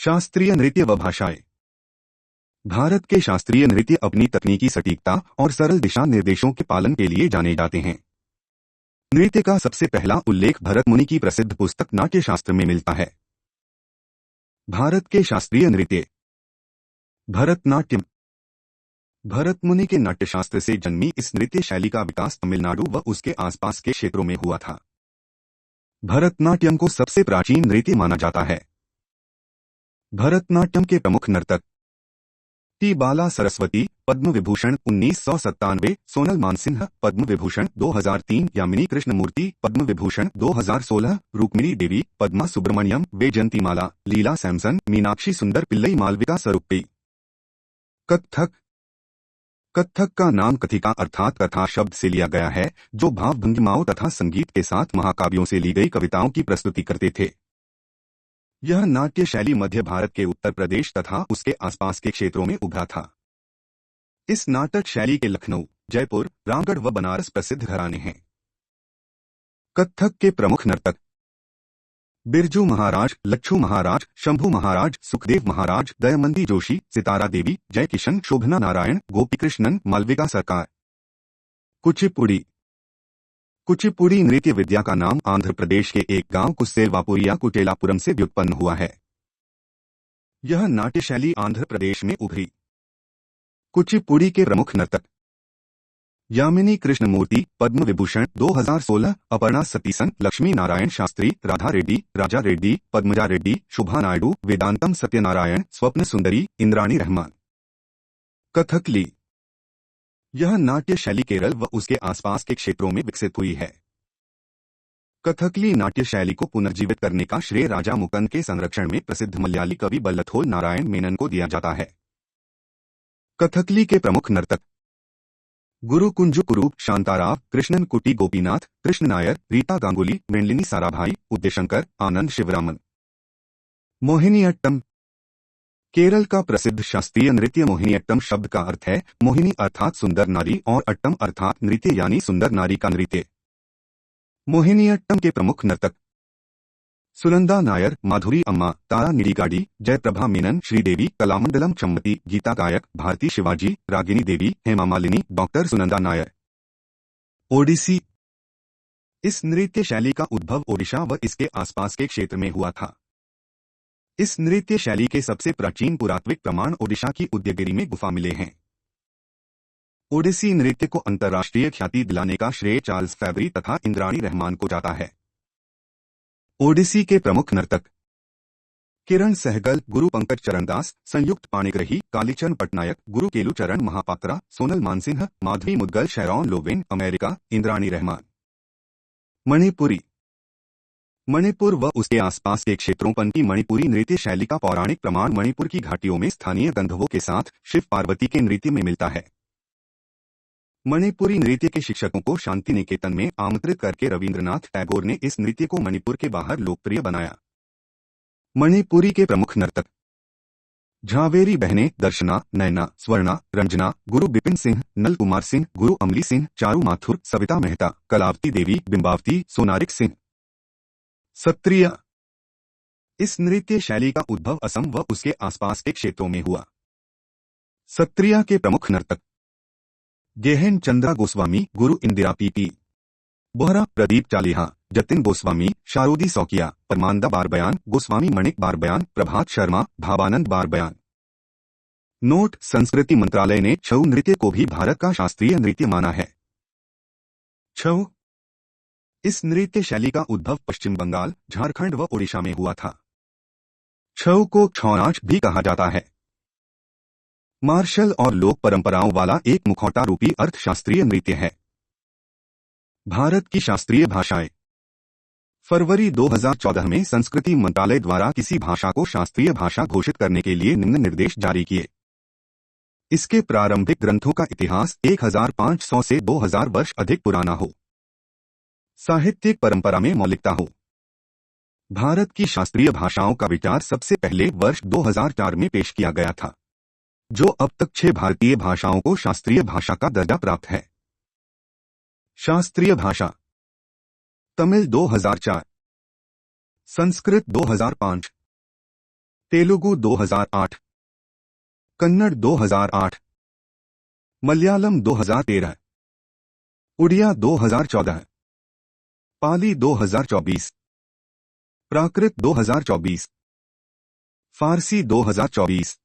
शास्त्रीय नृत्य व भाषाएं। भारत के शास्त्रीय नृत्य अपनी तकनीकी सटीकता और सरल दिशा निर्देशों के पालन के लिए जाने जाते हैं। नृत्य का सबसे पहला उल्लेख भरत मुनि की प्रसिद्ध पुस्तक नाट्य शास्त्र में मिलता है। भारत के शास्त्रीय नृत्य। भरतनाट्यम। भरत मुनि के नाट्यशास्त्र से जन्मी इस नृत्य शैली का विकास तमिलनाडु व उसके आसपास के क्षेत्रों में हुआ था। भरतनाट्यम को सबसे प्राचीन नृत्य माना जाता है। भरतनाट्यम के प्रमुख नर्तक टी बाला सरस्वती, पद्म विभूषण 1997, सोनल मानसिंह, पद्म विभूषण 2003, यामिनी कृष्णमूर्ति, पद्म विभूषण 2016, रुक्मिणी देवी, पद्मा सुब्रमण्यम, वैजयंतीमाला, लीला सैमसन, मीनाक्षी सुंदर पिल्लई, मालविका सरुप्पी। कत्थक। कत्थक का नाम कथिका अर्थात कथा शब्द से लिया गया है, जो भाव भंगिमाओं तथा संगीत के साथ महाकाव्यों से ली गई कविताओं की प्रस्तुति करते थे। यह नाट्य शैली मध्य भारत के उत्तर प्रदेश तथा उसके आसपास के क्षेत्रों में उभरा था। इस नाटक शैली के लखनऊ, जयपुर, रामगढ़ व बनारस प्रसिद्ध घराने हैं। कत्थक के प्रमुख नर्तक बिरजू महाराज, लच्छू महाराज, शंभू महाराज, सुखदेव महाराज, दयामंदी जोशी, सितारा देवी, जय किशन, शोभना नारायण, गोपीकृष्णन, मालविका सरकार। कुचिपुड़ी। कुचिपुड़ी नृत्य विद्या का नाम आंध्र प्रदेश के एक गांव कुस्सेलवापुरिया कुटेलापुरम से व्युत्पन्न हुआ है। यह नाट्य शैली आंध्र प्रदेश में उभरी। कुचिपुड़ी के प्रमुख नर्तक यामिनी कृष्णमूर्ति, पद्म विभूषण 2016, अपर्णा सतीसन, लक्ष्मी नारायण शास्त्री, राधा रेड्डी, राजा रेड्डी, पद्मजा रेड्डी, शुभा नायडू, वेदांतम सत्यनारायण, स्वप्न सुंदरी, इंद्राणी रहमान। कथकली। यह नाट्य शैली केरल व उसके आसपास के क्षेत्रों में विकसित हुई है। कथकली नाट्य शैली को पुनर्जीवित करने का श्रेय राजा मुकंद के संरक्षण में प्रसिद्ध मलयाली कवि बल्लथोल नारायण मेनन को दिया जाता है। कथकली के प्रमुख नर्तक गुरु कुंजु कुरूप, शांताराव, कृष्णन कुटी गोपीनाथ, कृष्ण नायर, रीता गांगुली, मृणलिनी साराभाई, उदयशंकर, आनंद शिवरामन। मोहिनीअट्टम। केरल का प्रसिद्ध शास्त्रीय नृत्य मोहिनीअट्टम शब्द का अर्थ है मोहिनी अर्थात सुंदर नारी और अट्टम अर्थात नृत्य यानी सुंदर नारी का नृत्य। मोहिनीअट्टम के प्रमुख नर्तक सुनंदा नायर, माधुरी अम्मा, तारा निडिगाडी, जयप्रभा मेनन, श्रीदेवी, कलामंडलम चम्मती, गीता गायक, भारती शिवाजी, रागिनी देवी, हेमा मालिनी, डॉक्टर सुनंदा नायर। ओडिसी। इस नृत्य शैली का उद्भव ओडिशा व इसके आसपास के क्षेत्र में हुआ था। इस नृत्य शैली के सबसे प्राचीन पुरातात्विक प्रमाण ओडिशा की उदयगिरी में गुफा मिले हैं। ओडिसी नृत्य को अंतर्राष्ट्रीय ख्याति दिलाने का श्रेय चार्ल्स फैवरी तथा इंद्राणी रहमान को जाता है। ओडिसी के प्रमुख नर्तक किरण सहगल, गुरु पंकज चरणदास, संयुक्त पाणिग्रही, कालीचरण पटनायक, गुरु केलू चरण महापात्रा, सोनल मानसिंह, माधवी मुदगल, शैरॉन लोवेन, अमेरिका, इंद्राणी रहमान। मणिपुरी। मणिपुर व उसके आसपास के क्षेत्रों की मणिपुरी नृत्य शैली का पौराणिक प्रमाण मणिपुर की घाटियों में स्थानीय गंधर्वों के साथ शिव पार्वती के नृत्य में मिलता है। मणिपुरी नृत्य के शिक्षकों को शांति निकेतन में आमंत्रित करके रविंद्रनाथ टैगोर ने इस नृत्य को मणिपुर के बाहर लोकप्रिय बनाया। मणिपुरी के प्रमुख नर्तक झावेरी बहनें दर्शना, नैना, स्वर्णा, रंजना, गुरु बिपिन सिंह, नल कुमार सिंह, गुरु अमली सिंह, चारू माथुर, सविता मेहता, कलावती देवी, बिंबावती, सोनारिक सिंह। सत्रिया। इस नृत्य शैली का उद्भव असम व उसके आसपास के क्षेत्रों में हुआ। सत्रिया के प्रमुख नर्तक गेहन चंद्रा गोस्वामी, गुरु इंदिरा पीपी, बोहरा, प्रदीप चालिहा, जतिन गोस्वामी, शारोदी सौकिया, परमानंदा बारबयान, गोस्वामी मणिक बारबयान, प्रभात शर्मा, भावानंद बारबयान। नोट: संस्कृति मंत्रालय ने छऊ नृत्य को भी भारत का शास्त्रीय नृत्य माना है। छऊ। इस नृत्य शैली का उद्भव पश्चिम बंगाल, झारखंड व ओडिशा में हुआ था। छऊ को छौ नाच भी कहा जाता है। मार्शल और लोक परंपराओं वाला एक मुखौटा रूपी अर्थशास्त्रीय नृत्य है। भारत की शास्त्रीय भाषाएं। फरवरी 2014 में संस्कृति मंत्रालय द्वारा किसी भाषा को शास्त्रीय भाषा घोषित करने के लिए निम्न निर्देश जारी किए। इसके प्रारंभिक ग्रंथों का इतिहास 1500 से 2000 वर्ष अधिक पुराना हो। साहित्यिक परंपरा में मौलिकता हो। भारत की शास्त्रीय भाषाओं का विचार सबसे पहले वर्ष 2004 में पेश किया गया था, जो अब तक 6 भारतीय भाषाओं को शास्त्रीय भाषा का दर्जा प्राप्त है। शास्त्रीय भाषा: तमिल 2004, संस्कृत 2005, तेलुगु 2008, कन्नड़ 2008, मलयालम 2013, उड़िया 2014, पाली 2024, प्राकृत 2024, फारसी 2024।